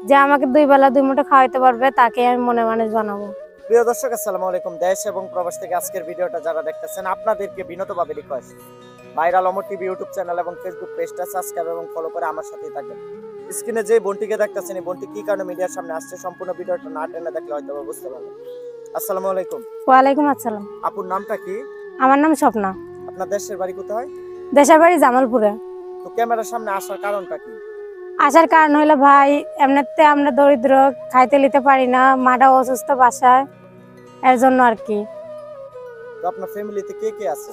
যে আমাকে 2 বেলা 2 মুঠো খাওয়াইতে পারবে তাকে আমি মনে মানুষ বানাবো। প্রিয় দর্শক, আসসালামু আলাইকুম। দেশ এবং প্রবাস থেকে আজকের ভিডিওটা যারা দেখতেছেন আপনাদেরকে বিনীতভাবে রিকোয়েস্ট, ভাইরাল অমর টিভি ইউটিউব চ্যানেল এবং ফেসবুক পেজটা সাবস্ক্রাইব এবং ফলো করে আমার সাথেই থাকবেন। স্ক্রিনে যে বোনটিকে দেখতেছেন এই বোনটি কি কারণে মিডিয়ার সামনে আসছে সম্পূর্ণ ভিডিওটা না টেনে দেখলে হয়তো বুঝতে পারবেন। আসসালামু আলাইকুম। ওয়ালাইকুম আসসালাম। আপুর নামটা কি? আমার নাম স্বপ্না। আপনার দেশের বাড়ি কোথায়? দেশের বাড়ি জামালপুরে। তো ক্যামেরার সামনে আসার কারণটা কি? আসার কারণ হলো ভাই, এমনিতে আমরা দরিদ্র, খাইতে নিতে পারি না, মাটা অসুস্থ বাসায়, এর জন্য আর কি। তো আপনার ফ্যামিলিতে কে কে আছে?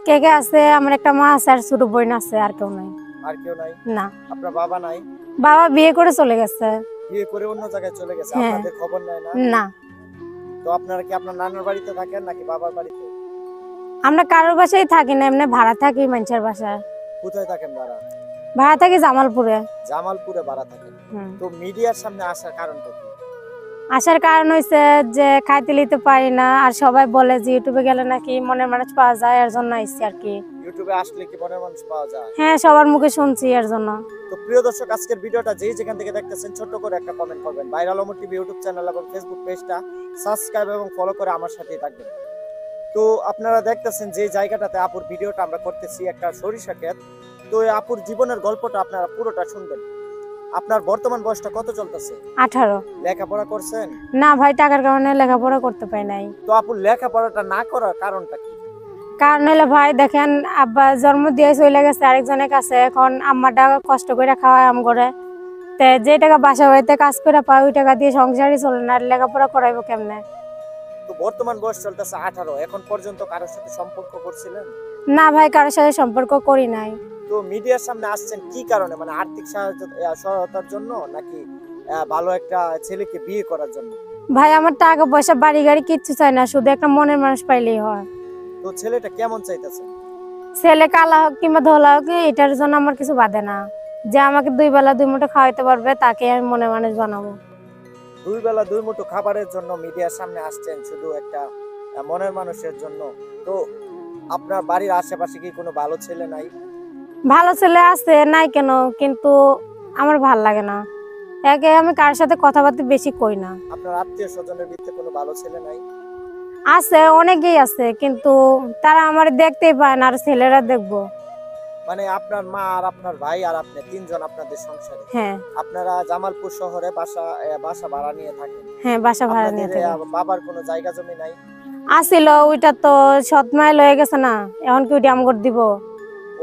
কে কে আছে? আমার একটা মা আছে আর ছোট বোন আছে, আর কেউ নাই। আর কেউ নাই? না। আপনার বাবা নাই? বাবা বিয়ে করে চলে গেছে। বিয়ে করে অন্য জায়গায় চলে গেছে, হ্যাঁ। আপনাদের খবর নেয় না? না। তো আপনারা কি আপনার নানার বাড়িতে থাকেন নাকি বাবার বাড়িতে? আমরা কারোর বাসায় থাকি না, এমনি ভাড়া থাকি মানুষের বাসায়। কোথায় থাকেন ভাড়া? ভাড়া থাকি জামালপুরে। জামালপুরে ভাড়া থাকেন। তো মিডিয়ার সামনে আসার কারণটা কি? আসার কারণ হইছে যে খাইতে নিতে পারি না, আর সবাই বলে যে ইউটিউবে গেলে নাকি মনের মানুষ পাওয়া যায়, এর জন্য আইছি আর কি। ইউটিউবে আসলে কি মনের মানুষ পাওয়া যায়? হ্যাঁ, সবার মুখে শুনছি, এর জন্য। তো প্রিয় দর্শক, আজকের ভিডিওটা যেখান থেকে দেখতেছেন ছোট্ট করে একটা কমেন্ট করবেন। ভাইরাল অমর টিভি ইউটিউব চ্যানেল এবং ফেসবুক পেজটা সাবস্ক্রাইব এবং ফলো করে আমার সাথেই থাকবেন। তো আপনারা দেখতেছেন যে জায়গাটাতে আপুর ভিডিওটা আমরা করতেছি, একটা সরিষা ক্ষেত। তো এই আপুর জীবনের গল্পটা আপনারা পুরোটা শুনবেন। আপনার বর্তমান বয়সটা কত চলতেছে? 18। লেখাপড়া করছেন? না ভাই, টাকার কারণে লেখাপড়া করতে পারি নাই। তো আপুর লেখাপড়াটা না করার কারণটা কি? কারণ হলো ভাই দেখেন, আব্বা জন্ম দিয়ে চলে গেছে আরেকজনের কাছে, এখন আম্মাটা কষ্ট করে খাওয়ায় আম করে, তে যে টাকা বাসা বাড়িতে কাজ করে পায় ওই টাকা দিয়ে সংসারই চলে না, আর লেখাপড়া করাইবো কেমনে? তো বর্তমান বয়স চলতেছে 18, এখন পর্যন্ত কারোর সাথে সম্পর্ক করছিলেন? না ভাই, কারোর সাথে সম্পর্ক করি নাই। তো মিডিয়ার সামনে আসছেন কি কারণে? মানে আর্থিক সহায়তার জন্য নাকি ভালো একটা ছেলেকে বিয়ে করার জন্য? ভাই আমার টাকা পয়সা বাড়ি গাড়ি কিচ্ছু চাই না, শুধু একটা মনের মানুষ পাইলেই হয়। তো ছেলেটা কেমন চাইতেছে? ছেলে কালা হোক কিংবা ধলা হোক, এটার জন্য আমার কিছু বাধে না। যে আমাকে 2 বেলা 2 মুঠো খাওয়াইতে পারবে তাকে আমি মনের মানুষ বানাবো। 2 বেলা 2 মুঠো খাবারের জন্য মিডিয়ার সামনে আসছেন, শুধু একটা মনের মানুষের জন্য। তো আপনার বাড়ির আশেপাশে কি কোনো ভালো ছেলে নাই? ভালো ছেলে আছে, নাই কেন, কিন্তু আমার ভাল লাগে না। একে আমি কার সাথে কথাবার্তা বেশি কই না। আপনার আত্মীয় স্বজনের ভিতরে কোনো ভালো ছেলে নাই? আছে, অনেকেই আছে, কিন্তু তারা আমার দেখতেই পায় না, আর ছেলেরা দেখবো। মানে আপনার মা আর আপনার ভাই আর আপনি তিনজন আপনাদের সংসারে? হ্যাঁ। আপনারা জামালপুর শহরে বাসা ভাড়া নিয়ে থাকেন? হ্যাঁ, বাসা ভাড়া নিয়ে থাকি। বাবার কোনো জায়গা জমি নাই? আসিল, ওইটা তো 7 মাইল হয়ে গেছে না, এখন কি ওইটা আমগর দিব?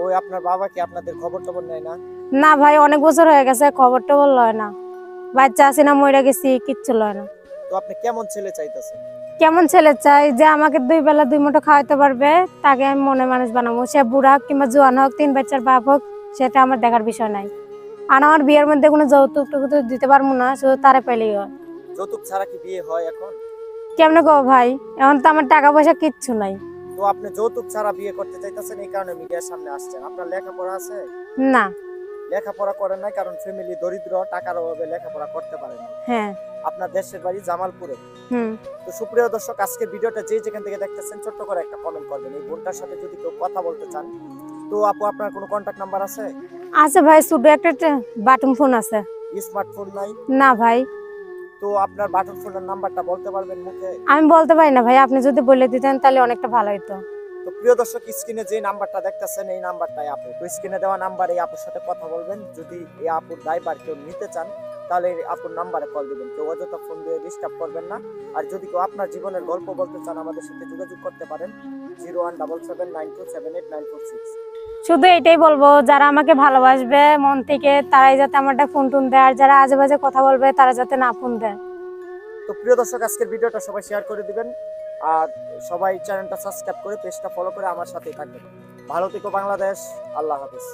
ওই আপনার বাবা কি আপনাদের খবর টবর নেয় না? না ভাই, অনেক বছর হয়ে গেছে, খবরটা বললো হয় না। বাচ্চা আছে না, মরে গেছি, কিচ্ছু লয় না। তো আপনি কেমন ছেলে চাইতেছেন? কেমন ছেলে চাই? যে আমাকে 2 বেলা 2 মুঠো খাওয়াইতে পারবে তাকে আমি মনে মানুষ বানাবো। সে বুড়া হোক কিংবা জোয়ান হোক, 3 বাচ্চার বাপ হোক, সেটা আমার দেখার বিষয় নাই। আর আমার বিয়ের মধ্যে কোনো যৌতুক টুকু দিতে পারবো না, শুধু তারে পেলেই হয়। যৌতুক ছাড়া কি বিয়ে হয় এখন? কেমনে গো ভাই, এখন তো আমার টাকা পয়সা কিচ্ছু নাই। তো আপনি যৌতুক ছাড়া বিয়ে করতে চাইতেছেন, এই কারণে মিডিয়ার সামনে আসছেন। আপনার লেখাপড়া আছে? না। লেখাপড়া করেন নাই কারণ ফ্যামিলি দরিদ্র, টাকার অভাবে লেখাপড়া করতে পারেন না। হ্যাঁ। আপনার দেশের বাড়ি জামালপুরে। হুম। তো সুপ্রিয় দর্শক, আজকের ভিডিওটা যেখান থেকে দেখতেছেন ছোট্ট করে একটা কমেন্ট করবেন। এই বোনটার সাথে যদি কেউ কথা বলতে চান, তো আপু আপনার কোনো কন্টাক্ট নাম্বার আছে? আছে ভাই, শুধু একটা বাটন ফোন আছে। স্মার্টফোন নাই? না ভাই। তো আপনার বাটন ফোনের নাম্বারটা বলতে পারবেন মুখে? আমি বলতে পারি না ভাই, আপনি যদি বলে দিতেন তাহলে অনেকটা ভালো হতো। তো প্রিয় দর্শক, স্ক্রিনে যে নাম্বারটা দেখতেছেন এই নাম্বারটাই আপু। তো স্ক্রিনে দেওয়া নাম্বারে এই আপুর সাথে কথা বলবেন। যদি এই আপুর ড্রাইভার কেউ নিতে চান তাহলে এই আপুর নাম্বারে কল দিবেন। কেউ অযথা ফোন দিয়ে ডিস্টার্ব করবেন না। আর যদি কেউ আপনার জীবনের গল্প বলতে চান আমাদের সাথে যোগাযোগ করতে পারেন 017792789446। শুধু এটাই বলবো, যারা আমাকে ভালোবাসবে মন থেকে তারাই যাতে আমারটা ফোন টুন দেয়, আর যারা আজে বাজে কথা বলবে তারা যাতে না ফোন দেয়। তো প্রিয় দর্শক, আজকের ভিডিওটা সবাই শেয়ার করে দিবেন আর সবাই চ্যানেলটা সাবস্ক্রাইব করে পেজটা ফলো করে আমার সাথেই থাকবেন। ভালো থেকো বাংলাদেশ। আল্লাহ হাফেজ।